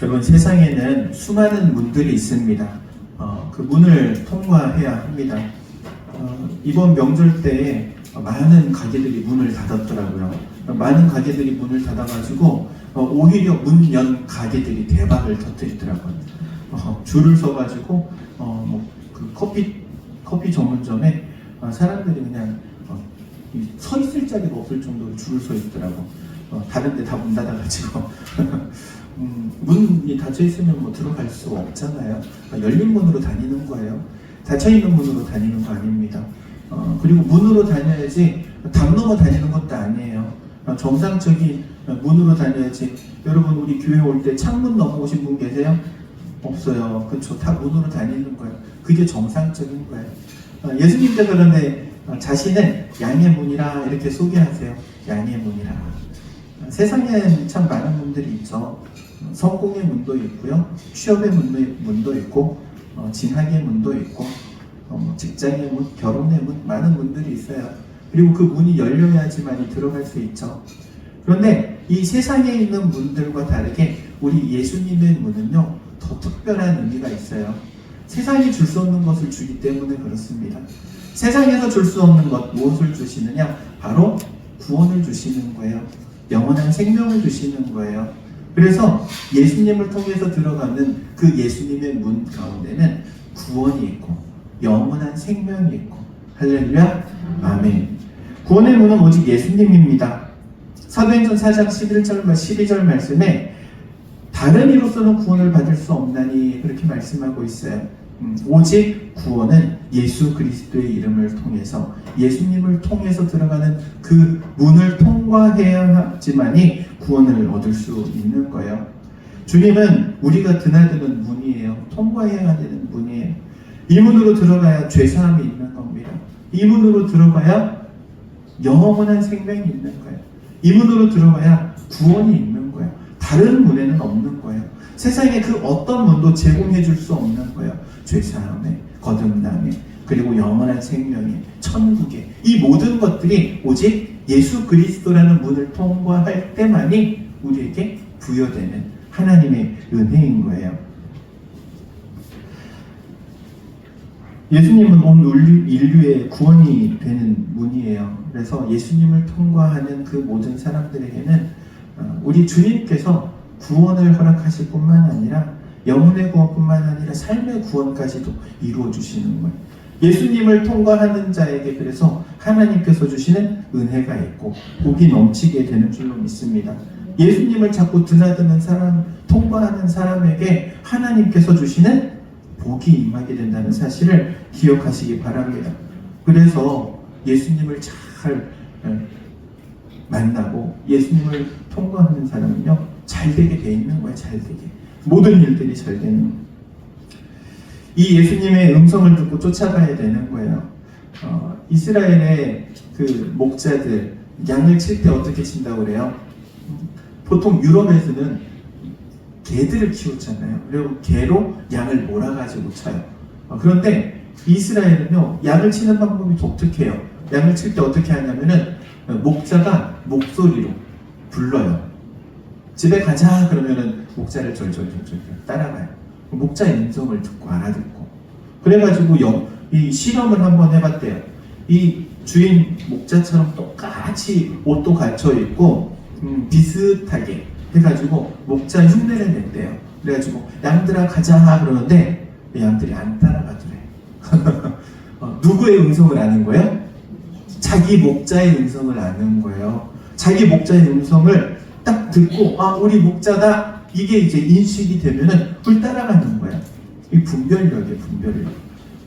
여러분, 세상에는 수많은 문들이 있습니다. 그 문을 통과해야 합니다. 이번 명절 때에 많은 가게들이 문을 닫았더라고요. 많은 가게들이 문을 닫아가지고 오히려 문 연 가게들이 대박을 터뜨리더라고요. 줄을 서가지고 그 커피 전문점에 사람들이 그냥 서 있을 자리가 없을 정도로 줄을 서 있더라고. 다른데 다 문 닫아가지고 문이 닫혀 있으면 뭐 들어갈 수 없잖아요. 열린 문으로 다니는 거예요. 닫혀 있는 문으로 다니는 거 아닙니다. 그리고 문으로 다녀야지 담 넘어 다니는 것도 아니에요. 정상적인 문으로 다녀야지. 여러분, 우리 교회 올 때 창문 넘어오신 분 계세요? 없어요. 그렇죠. 다 문으로 다니는 거예요. 그게 정상적인 거예요. 예수님께서 그런데 자신은 양의 문이라 이렇게 소개하세요. 양의 문이라. 세상에 참 많은 문들이 있죠. 성공의 문도 있고요, 취업의 문도 있고, 진학의 문도 있고, 직장의 문, 결혼의 문, 많은 문들이 있어요. 그리고 그 문이 열려야지만이 들어갈 수 있죠. 그런데 이 세상에 있는 문들과 다르게 우리 예수님의 문은요, 더 특별한 의미가 있어요. 세상이 줄 수 없는 것을 주기 때문에 그렇습니다. 세상에서 줄 수 없는 것, 무엇을 주시느냐? 바로 구원을 주시는 거예요. 영원한 생명을 주시는 거예요. 그래서 예수님을 통해서 들어가는 그 예수님의 문 가운데는 구원이 있고 영원한 생명이 있고, 할렐루야, 아멘. 구원의 문은 오직 예수님입니다. 사도행전 4장 11절 말씀에 다른 이로서는 구원을 받을 수 없나니 그렇게 말씀하고 있어요. 오직 구원은 예수 그리스도의 이름을 통해서, 예수님을 통해서 들어가는 그 문을 통과해야지만이 구원을 얻을 수 있는 거예요. 주님은 우리가 드나드는 문이에요. 통과해야 되는 문이에요. 이 문으로 들어가야 죄사함이 있는 겁니다. 이 문으로 들어가야 영원한 생명이 있는 거예요. 이 문으로 들어가야 구원이 있는 거예요. 다른 문에는 없는 거예요. 세상에 그 어떤 문도 제공해 줄 수 없는 거예요. 죄사함에, 거듭남에, 그리고 영원한 생명에, 천국에, 이 모든 것들이 오직 예수 그리스도라는 문을 통과할 때만이 우리에게 부여되는 하나님의 은혜인 거예요. 예수님은 온 인류의 구원이 되는 문이에요. 그래서 예수님을 통과하는 그 모든 사람들에게는 우리 주님께서 구원을 허락하실 뿐만 아니라 영혼의 구원뿐만 아니라 삶의 구원까지도 이루어 주시는 거예요. 예수님을 통과하는 자에게 그래서 하나님께서 주시는 은혜가 있고 복이 넘치게 되는 줄로 믿습니다. 예수님을 자꾸 드나드는 사람, 통과하는 사람에게 하나님께서 주시는 복이 임하게 된다는 사실을 기억하시기 바랍니다. 그래서 예수님을 잘 만나고 예수님을 통과하는 사람은요, 잘 되게 돼 있는 거예요. 잘 되게. 모든 일들이 잘 되는 거예요. 이 예수님의 음성을 듣고 쫓아가야 되는 거예요. 이스라엘의 그 목자들, 양을 칠 때 어떻게 친다고 그래요? 보통 유럽에서는 개들을 키웠잖아요. 그리고 개로 양을 몰아가지고 쳐요. 그런데 이스라엘은요, 양을 치는 방법이 독특해요. 양을 칠 때 어떻게 하냐면은 목자가 목소리로 불러요. 집에 가자 그러면은 목자를 절절절절 따라가요. 목자의 음성을 듣고 알아듣고. 그래가지고 이 실험을 한번 해봤대요. 이 주인 목자처럼 똑같이 옷도 갖춰 입고 비슷하게 해가지고 목자 흉내를 냈대요. 그래가지고 양들아 가자 그러는데 양들이 안 따라가더래. 누구의 음성을 아는 거예요? 자기 목자의 음성을 아는 거예요. 자기 목자의 음성을 딱 듣고 우리 목자다, 이게 이제 인식이 되면은 훌 따라가는 거예요. 이 분별력이에요. 분별력.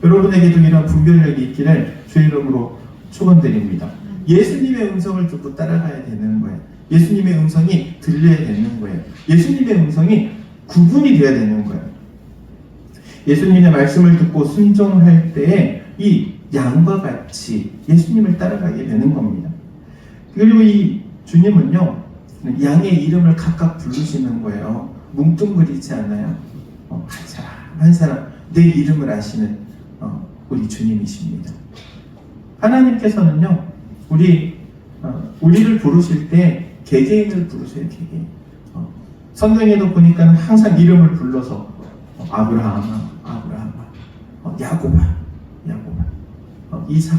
여러분에게도 이런 분별력이 있기를 주의 이름으로 축원드립니다. 예수님의 음성을 듣고 따라가야 되는 거예요. 예수님의 음성이 들려야 되는 거예요. 예수님의 음성이 구분이 되어야 되는 거예요. 예수님의 말씀을 듣고 순종할 때에 이 양과 같이 예수님을 따라가게 되는 겁니다. 그리고 이 주님은요, 양의 이름을 각각 부르시는 거예요. 뭉뚱그리지 않아요. 한 사람 내 이름을 아시는 우리 주님이십니다. 하나님께서는요, 우리를 부르실 때 개개인을 부르세요. 개개인. 성경에도 보니까 항상 이름을 불러서 아브라함아, 아브라함아, 야곱아, 야곱아, 이삭,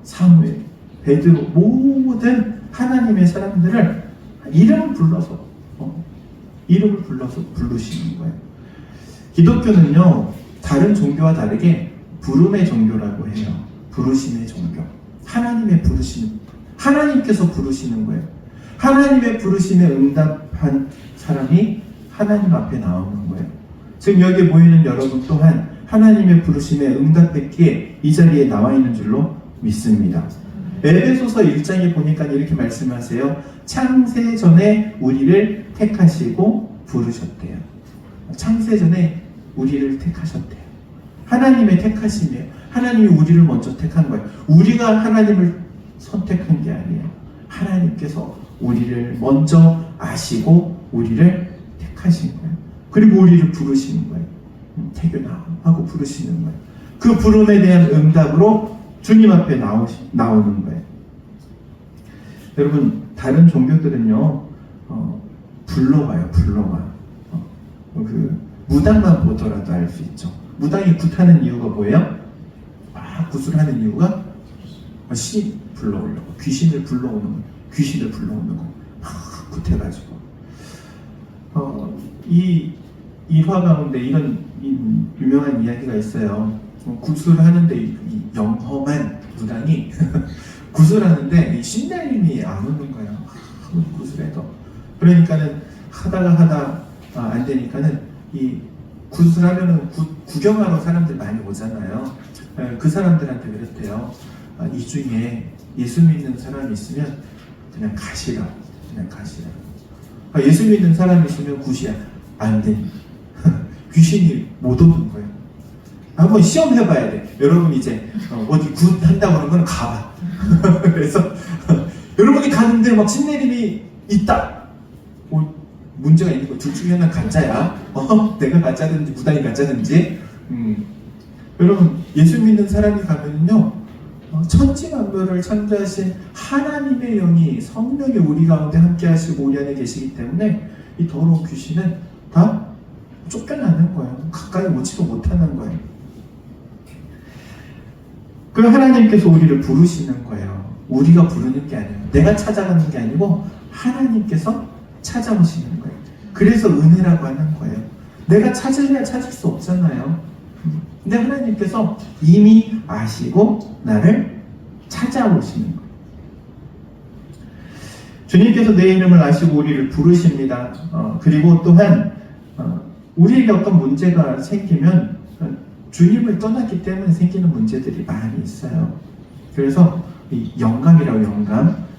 사무엘, 베드로, 모든 하나님의 사람들을 이름을 불러서 부르시는 거예요. 기독교는요, 다른 종교와 다르게 부름의 종교라고 해요. 부르심의 종교. 하나님의 부르심, 하나님께서 부르시는 거예요. 하나님의 부르심에 응답한 사람이 하나님 앞에 나오는 거예요. 지금 여기에 모이는 여러분 또한 하나님의 부르심에 응답했기에 이 자리에 나와 있는 줄로 믿습니다. 에베소서 1장에 보니까 이렇게 말씀하세요. 창세 전에 우리를 택하시고 부르셨대요. 창세 전에 우리를 택하셨대요. 하나님의 택하심이에요. 하나님이 우리를 먼저 택한 거예요. 우리가 하나님을 선택한 게 아니에요. 하나님께서 우리를 먼저 아시고 우리를 택하신 거예요. 그리고 우리를 부르시는 거예요. 태균아 하고 부르시는 거예요. 그 부름에 대한 응답으로 주님 앞에 나오는 거예요. 여러분, 다른 종교들은요, 불러와요. 무당만 보더라도 알 수 있죠. 무당이 굿하는 이유가 뭐예요? 구슬하는 이유가 신 불러오려고, 귀신을 불러오는 거. 굿해가지고. 이 일화 가운데 이런 유명한 이야기가 있어요. 구슬하는데 이 영험한 무당이 구슬하는데 이 신내림이 안 오는 거예요. 구슬해도. 그러니까는 하다가 안 되니까는 이 구슬하면은 구경하러 사람들 많이 오잖아요. 그 사람들한테 그랬대요. 이 중에 예수 믿는 사람이 있으면 그냥 가시라. 예수 믿는 사람이 있으면 굿이야. 안 돼. 귀신이 못 오는 거예요. 한번 시험해봐야 돼. 여러분 이제 어디 굿 한다고 그러면 가봐. 그래서 여러분이 가는데 막 신내림이 있다. 문제가 있는 거 둘 중에 하나는 가짜야. 내가 가짜든지 무당이 가짜든지. 여러분 예수 믿는 사람이 가면요, 천지만물을 창조하신 하나님의 영이 성령이 우리 가운데 함께하시고 우리 안에 계시기 때문에 이 더러운 귀신은 다 쫓겨나는 거예요. 가까이 오지도 못하는 거예요. 그 하나님께서 우리를 부르시는 거예요. 우리가 부르는 게 아니에요. 내가 찾아가는 게 아니고 하나님께서 찾아오시는 거예요. 그래서 은혜라고 하는 거예요. 내가 찾으려야 찾을 수 없잖아요. 근데 하나님께서 이미 아시고 나를 찾아오시는 거예요. 주님께서 내 이름을 아시고 우리를 부르십니다. 그리고 또한 우리에게 어떤 문제가 생기면 주님을 떠났기 때문에 생기는 문제들이 많이 있어요. 그래서 이 영감이라고,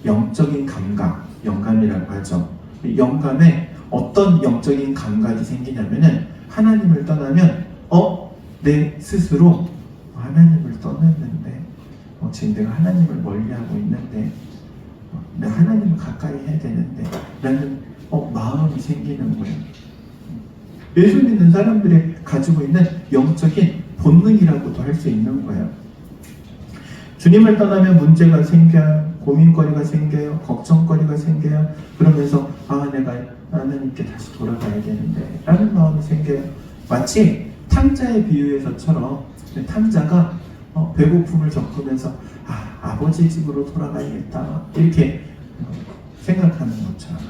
영적인 감각, 영감이라고 하죠. 영감에 어떤 영적인 감각이 생기냐면은 하나님을 떠나면 내 스스로 하나님을 떠났는데 지금 내가 하나님을 멀리하고 있는데 내가 하나님을 가까이 해야 되는데 라는 마음이 생기는 거예요. 예수 믿는 사람들이 가지고 있는 영적인 본능이라고도 할 수 있는 거예요. 주님을 떠나면 문제가 생겨요. 고민거리가 생겨요. 걱정거리가 생겨요. 그러면서 내가 하나님께 다시 돌아가야 되는데 라는 마음이 생겨요. 마치 탕자의 비유에서처럼 탕자가 배고픔을 겪으면서 아버지 집으로 돌아가야겠다 이렇게 생각하는 것처럼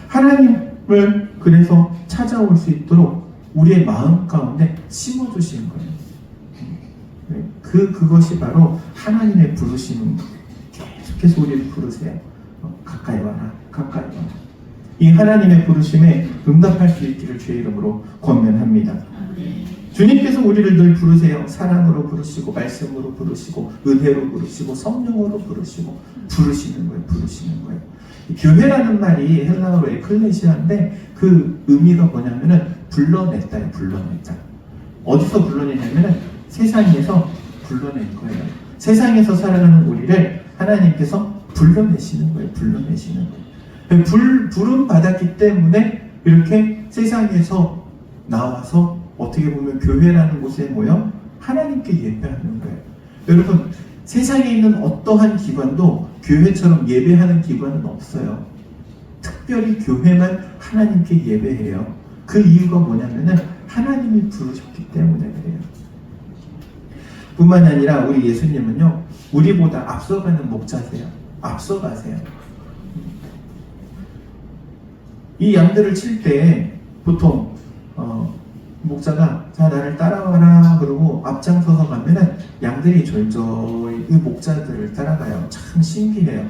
하나님을 그래서 찾아올 수 있도록 우리의 마음 가운데 심어주신 거예요. 그것이 바로 하나님의 부르심인 거예요. 계속해서 우리를 부르세요. 가까이 와라. 이 하나님의 부르심에 응답할 수 있기를 주의 이름으로 권면합니다. 주님께서 우리를 늘 부르세요. 사랑으로 부르시고 말씀으로 부르시고 은혜로 부르시고 성령으로 부르시는 거예요. 교회라는 말이 헬라어로 에클레시아인데 그 의미가 뭐냐면은 불러냈다예요. 어디서 불러내냐면은 세상에서 불러낸 거예요. 세상에서 살아가는 우리를 하나님께서 불러내시는 거예요. 부름 받았기 때문에 이렇게 세상에서 나와서 어떻게 보면 교회라는 곳에 모여 하나님께 예배하는 거예요. 여러분, 세상에 있는 어떠한 기관도 교회처럼 예배하는 기관은 없어요. 특별히 교회만 하나님께 예배해요. 그 이유가 뭐냐면은 하나님이 부르셨기 때문에 그래요. 뿐만이 아니라 우리 예수님은요, 우리보다 앞서가는 목자세요. 앞서가세요. 이 양들을 칠 때 보통 목자가 자 나를 따라와라 그러고 앞장서서 가면은 양들이 졸졸 그 목자들을 따라가요. 참 신기해요.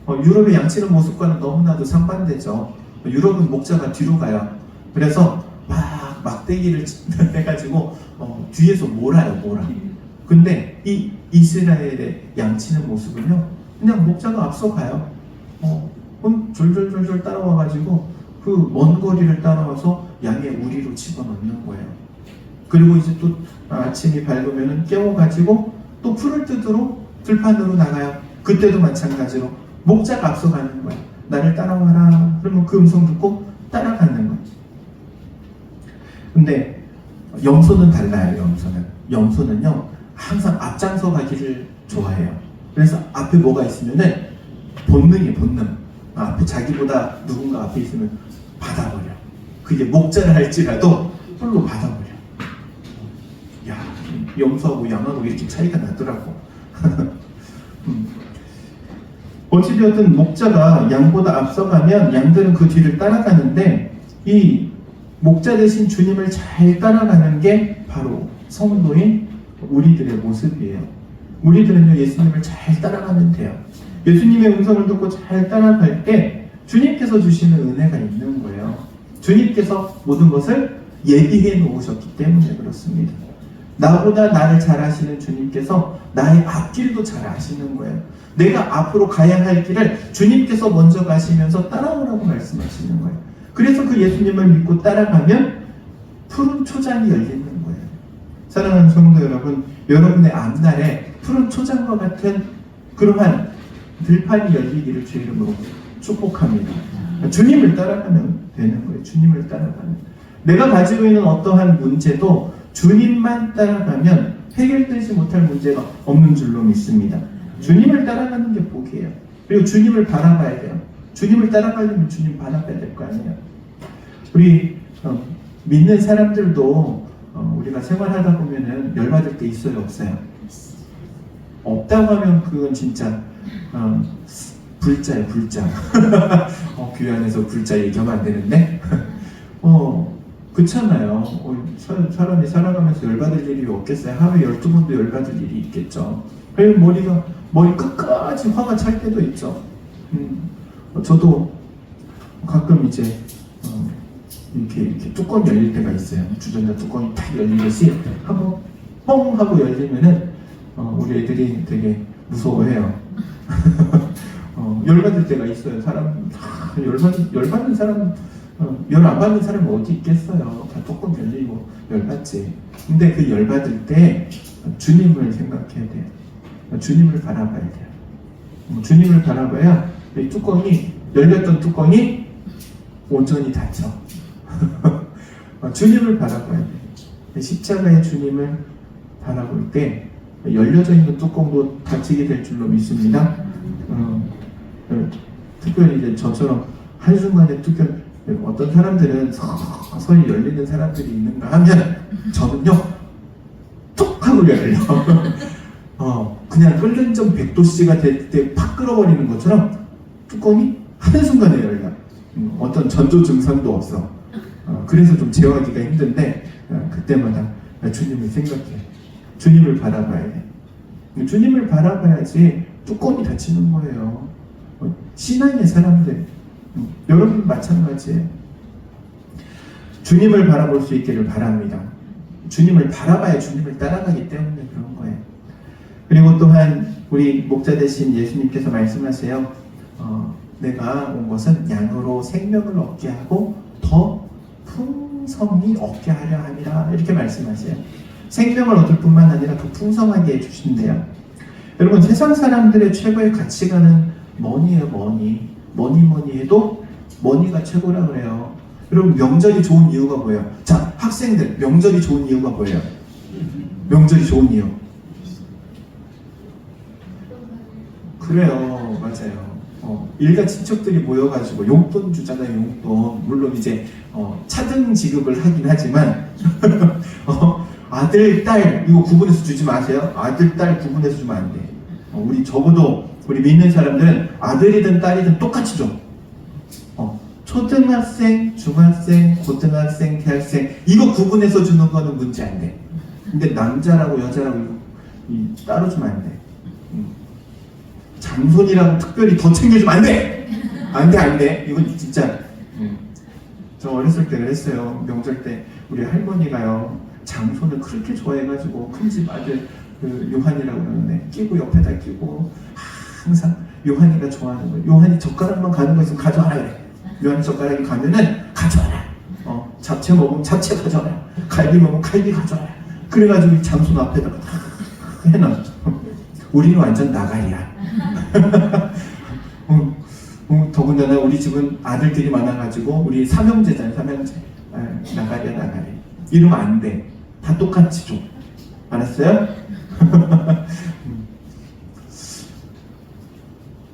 유럽의 양치는 모습과는 너무나도 상반되죠. 유럽은 목자가 뒤로 가요. 그래서 막 막대기를 해가지고 뒤에서 몰아요. 근데 이 이스라엘의 양치는 모습은요, 그냥 목자가 앞서 가요. 졸졸졸졸 따라와가지고 그 먼 거리를 따라와서 양의 우리로 집어넣는 거예요. 그리고 이제 또 아침이 밝으면 깨워가지고 또 풀을 뜯으러 들판으로 나가요. 그때도 마찬가지로 목자가 앞서가는 거예요. 나를 따라와라. 그러면 그 음성 듣고 따라가는 거예요. 근데 염소는 달라요. 염소는요 항상 앞장서 가기를 좋아해요. 그래서 앞에 뭐가 있으면은 본능. 앞에 자기보다 누군가 앞에 있으면 받아버려. 그게 목자를 할지라도 뿔로 받아버려. 야, 염소하고 양하고 이렇게 차이가 나더라고. 어찌되었든 목자가 양보다 앞서가면 양들은 그 뒤를 따라가는데, 이 목자 대신 주님을 잘 따라가는 게 바로 성도인 우리들의 모습이에요. 우리들은요 예수님을 잘 따라가면 돼요. 예수님의 음성을 듣고 잘 따라갈 때 주님께서 주시는 은혜가 있는 거예요. 주님께서 모든 것을 예비해 놓으셨기 때문에 그렇습니다. 나보다 나를 잘 아시는 주님께서 나의 앞길도 잘 아시는 거예요. 내가 앞으로 가야 할 길을 주님께서 먼저 가시면서 따라오라고 말씀하시는 거예요. 그래서 그 예수님을 믿고 따라가면 푸른 초장이 열리는 거예요. 사랑하는 성도 여러분, 여러분의 앞날에 푸른 초장과 같은 그러한 들판이 열리기를 주 이름으로 축복합니다. 주님을 따라가면 되는 거예요. 주님을 따라가면. 내가 가지고 있는 어떠한 문제도 주님만 따라가면 해결되지 못할 문제가 없는 줄로 믿습니다. 주님을 따라가는 게 복이에요. 그리고 주님을 바라봐야 돼요. 주님을 따라가려면 주님 바라봐야 될 거 아니에요. 우리 믿는 사람들도 우리가 생활하다 보면은 열받을 때 있어요, 없어요? 없다고 하면 그건 진짜 불자예요, 불자. 교회 안에서 불자 얘기하면 안 되는데 그렇잖아요. 사람이 살아가면서 열받을 일이 없겠어요. 하루에 12번도 열받을 일이 있겠죠. 그리고 머리 끝까지 화가 찰 때도 있죠. 저도 가끔 이제 이렇게 뚜껑이 열릴 때가 있어요. 주전자 뚜껑이 탁 열리듯이 한번 뻥 하고 열리면은 우리 애들이 되게 무서워해요. 열받을 때가 있어요. 사람 열받는 사람, 열 안 받는 사람은 어디 있겠어요. 다 뚜껑 열리고 열받지. 근데 그 열받을 때 주님을 생각해야 돼요. 주님을 바라봐야 돼요. 주님을 바라봐야 이 뚜껑이, 열렸던 뚜껑이 온전히 닫혀. 주님을 바라봐야 돼요. 십자가의 주님을 바라볼 때 열려져 있는 뚜껑도 닫히게 될 줄로 믿습니다. 특별히 이제 저처럼 한순간에 어떤 사람들은 서서히 열리는 사람들이 있는가 하면 저는요 툭 하고 열려. 그냥 끓는 점 100도씨가 될 때 팍 끓어버리는 것처럼 뚜껑이 한순간에 열려. 어떤 전조 증상도 없어. 그래서 좀 제어하기가 힘든데 그때마다 주님을 생각해. 주님을 바라봐야 돼. 주님을 바라봐야지 뚜껑이 닫히는 거예요. 신앙의 사람들, 여러분 마찬가지예요. 주님을 바라볼 수 있기를 바랍니다. 주님을 바라봐야 주님을 따라가기 때문에 그런 거예요. 그리고 또한 우리 목자 되신 예수님께서 말씀하세요. 내가 온 것은 양으로 생명을 얻게 하고 더 풍성히 얻게 하려 함이라, 이렇게 말씀하세요. 생명을 얻을 뿐만 아니라 더 풍성하게 해주신대요. 여러분, 세상 사람들의 최고의 가치관은 머니예요. 머니 해도 머니가 최고라 그래요. 여러분, 명절이 좋은 이유가 뭐예요? 자, 학생들, 명절이 좋은 이유가 뭐예요? 명절이 좋은 이유. 그래요, 맞아요. 일가 친척들이 모여가지고 용돈 주잖아요. 용돈. 물론 이제 차등 지급을 하긴 하지만 아들, 딸 이거 구분해서 주지 마세요. 아들, 딸 구분해서 주면 안 돼. 적어도 우리 믿는 사람들은 아들이든 딸이든 똑같이 줘. 초등학생, 중학생, 고등학생, 대학생 이거 구분해서 주는 거는 문제 안 돼. 근데 남자라고 여자라고 따로 주면 안 돼. 장손이라고 특별히 더 챙겨주면 안 돼! 안 돼, 안 돼. 이건 진짜. 저 어렸을 때 그랬어요. 명절 때 우리 할머니가요. 장손을 그렇게 좋아해가지고 큰 집 아들 그 요한이라고 그러는데 끼고 옆에다 끼고 항상 요한이가 좋아하는 거예요. 요한이 젓가락만 가는 거 있으면 가져와라 그래. 요한이 젓가락이 가면은 가져와라. 잡채 먹으면 잡채 가져와라. 갈비 먹으면 갈비 가져와라. 그래가지고 장손 앞에다가 다 해놔. 우리는 완전 나가리야. 더군다나 우리 집은 아들들이 많아가지고 우리 삼형제잖아요. 삼형제. 나가리야 나가리. 이러면 안 돼. 다 똑같이 줘. 알았어요?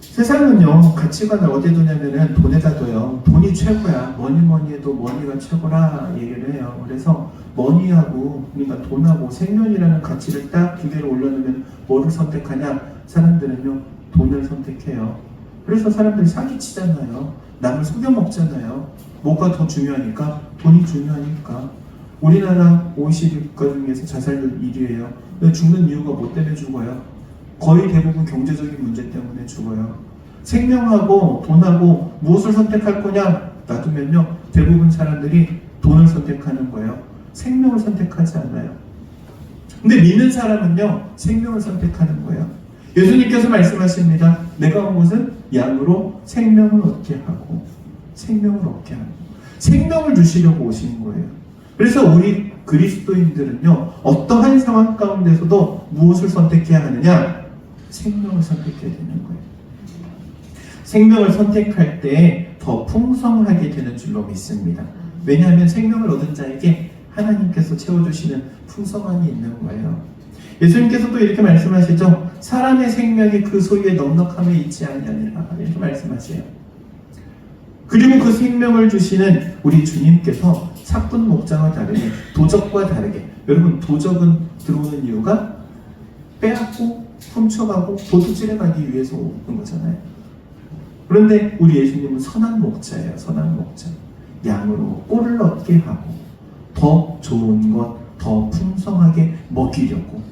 세상은요 가치관을 어디에 두냐면은 돈에다 둬요. 돈이 최고야. 뭐니 해도 머니가 최고라 얘기를 해요. 그래서 머니하고 그러니까 돈하고 생명이라는 가치를 딱 두 개를 올려놓으면 뭐를 선택하냐? 사람들은요 돈을 선택해요. 그래서 사람들이 사기치잖아요. 남을 속여먹잖아요. 뭐가 더 중요하니까? 돈이 중요하니까. 우리나라 OECD 국가 중에서 자살률 1위예요. 근데 죽는 이유가 뭐 때문에 죽어요? 거의 대부분 경제적인 문제 때문에 죽어요. 생명하고 돈하고 무엇을 선택할 거냐? 놔두면요 대부분 사람들이 돈을 선택하는 거예요. 생명을 선택하지 않아요. 근데 믿는 사람은요 생명을 선택하는 거예요. 예수님께서 말씀하십니다. 내가 온 것은 양으로 생명을 얻게 하고 생명을 얻게 하고 생명을 주시려고 오신 거예요. 그래서 우리 그리스도인들은요 어떠한 상황 가운데서도 무엇을 선택해야 하느냐? 생명을 선택해야 되는 거예요. 생명을 선택할 때 더 풍성하게 되는 줄로 믿습니다. 왜냐하면 생명을 얻은 자에게 하나님께서 채워주시는 풍성함이 있는 거예요. 예수님께서도 이렇게 말씀하시죠. 사람의 생명이 그 소유의 넉넉함에 있지 아니하니라 이렇게 말씀하세요. 그리고 그 생명을 주시는 우리 주님께서 삭분 목장과 다르게 도적과 다르게 여러분 도적은 들어오는 이유가 빼앗고 훔쳐가고 도둑질해 가기 위해서 오는 거잖아요. 그런데 우리 예수님은 선한 목자예요. 선한 목자. 양으로 꼴을 얻게 하고 더 좋은 것, 더 풍성하게 먹이려고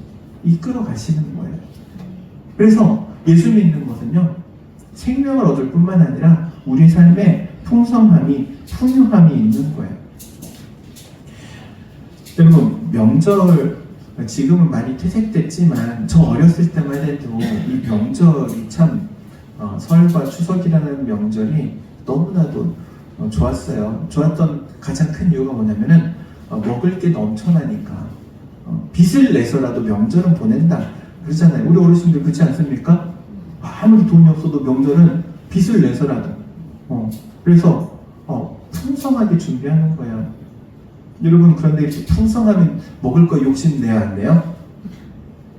이끌어 가시는 거예요. 그래서 예수 믿는 것은요 생명을 얻을 뿐만 아니라 우리 삶에 풍성함이, 풍요함이 있는 거예요. 여러분 명절 지금은 많이 퇴색됐지만 저 어렸을 때만 해도 이 명절이 참 설과 추석이라는 명절이 너무나도 좋았어요. 좋았던 가장 큰 이유가 뭐냐면은 먹을 게 넘쳐나니까 빚을 내서라도 명절은 보낸다 그러잖아요. 우리 어르신들 그렇지 않습니까? 아무리 돈이 없어도 명절은 빚을 내서라도 그래서 풍성하게 준비하는 거예요. 여러분 그런데 풍성하면 먹을 거 욕심 내야 안 내요?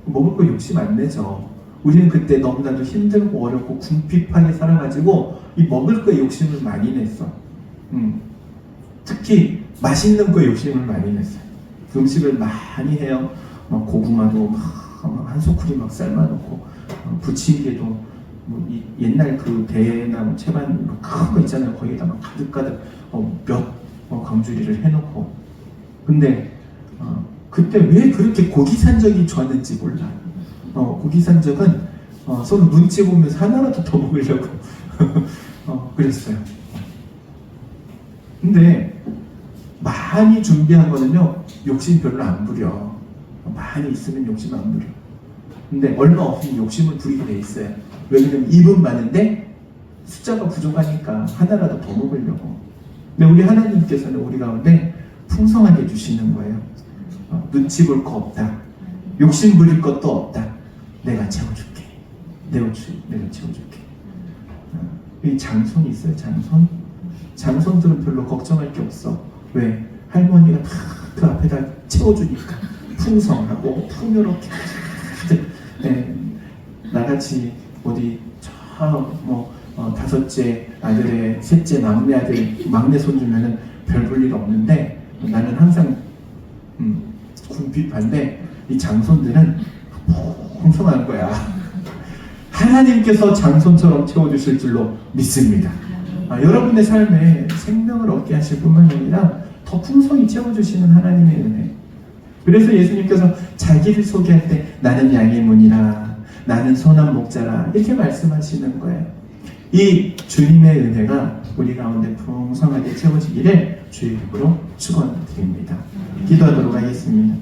먹을 거 욕심 안 내죠. 우리는 그때 너무나도 힘들고 어렵고 궁핍하게 살아가지고 이 먹을 거 욕심을 많이 냈어. 특히 맛있는 거 욕심을 많이 냈어요. 음식을 많이 해요. 고구마도 한 소쿠리 막 삶아놓고 부침개도 옛날 그 대나무 채반 큰 거 있잖아요. 거기에다 막 가득가득 몇 광주리를 해놓고 근데 그때 왜 그렇게 고기산적이 좋았는지 몰라. 고기산적은 서로 눈치 보면서 하나라도 더 먹으려고 그랬어요. 근데 많이 준비한 거는요 욕심 별로 안 부려. 많이 있으면 욕심 안 부려. 근데 얼마 없으면 욕심을 부리게 돼 있어요. 왜냐면 입은 많은데 숫자가 부족하니까 하나라도 더 먹으려고. 근데 우리 하나님께서는 우리 가운데 풍성하게 주시는 거예요. 눈치 볼 거 없다. 욕심 부릴 것도 없다. 내가 채워줄게. 내가 채워줄게. 이 장손이 있어요. 장손. 장손들은 별로 걱정할 게 없어. 왜? 할머니가 다 그 앞에다 채워주니까 풍성하고 풍요롭게 나같이 어디 5째 아들의 셋째 막내 아들 막내 손주면은 별 볼 일 없는데 나는 항상 궁핍한데 이 장손들은 풍성한 거야. 하나님께서 장손처럼 채워주실 줄로 믿습니다. 여러분의 삶에 생명을 얻게 하실 뿐만 아니라 더 풍성히 채워주시는 하나님의 은혜. 그래서 예수님께서 자기를 소개할 때 나는 양의 문이라, 나는 선한 목자라 이렇게 말씀하시는 거예요. 이 주님의 은혜가 우리 가운데 풍성하게 채워지기를 주의 이름으로 축원드립니다. 기도하도록 하겠습니다.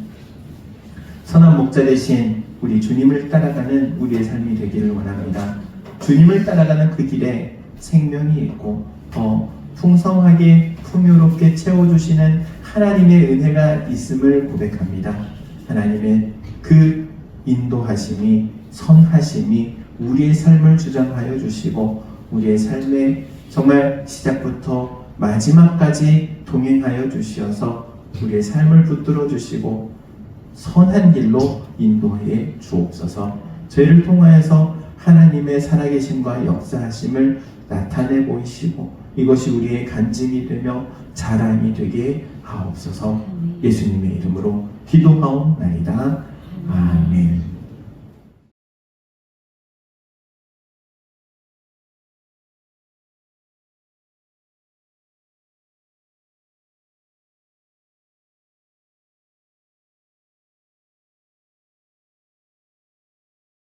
선한 목자 대신 우리 주님을 따라가는 우리의 삶이 되기를 원합니다. 주님을 따라가는 그 길에 생명이 있고 더 풍성하게 풍요롭게 채워주시는 하나님의 은혜가 있음을 고백합니다. 하나님의 그 인도하심이 선하심이 우리의 삶을 주장하여 주시고 우리의 삶의 정말 시작부터 마지막까지 동행하여 주시어서 우리의 삶을 붙들어 주시고 선한 길로 인도해 주옵소서. 저희를 통하여서 하나님의 살아계심과 역사하심을 나타내 보이시고 이것이 우리의 간증이 되며 자랑이 되게 하옵소서. 예수님의 이름으로 기도하옵나이다. 아멘.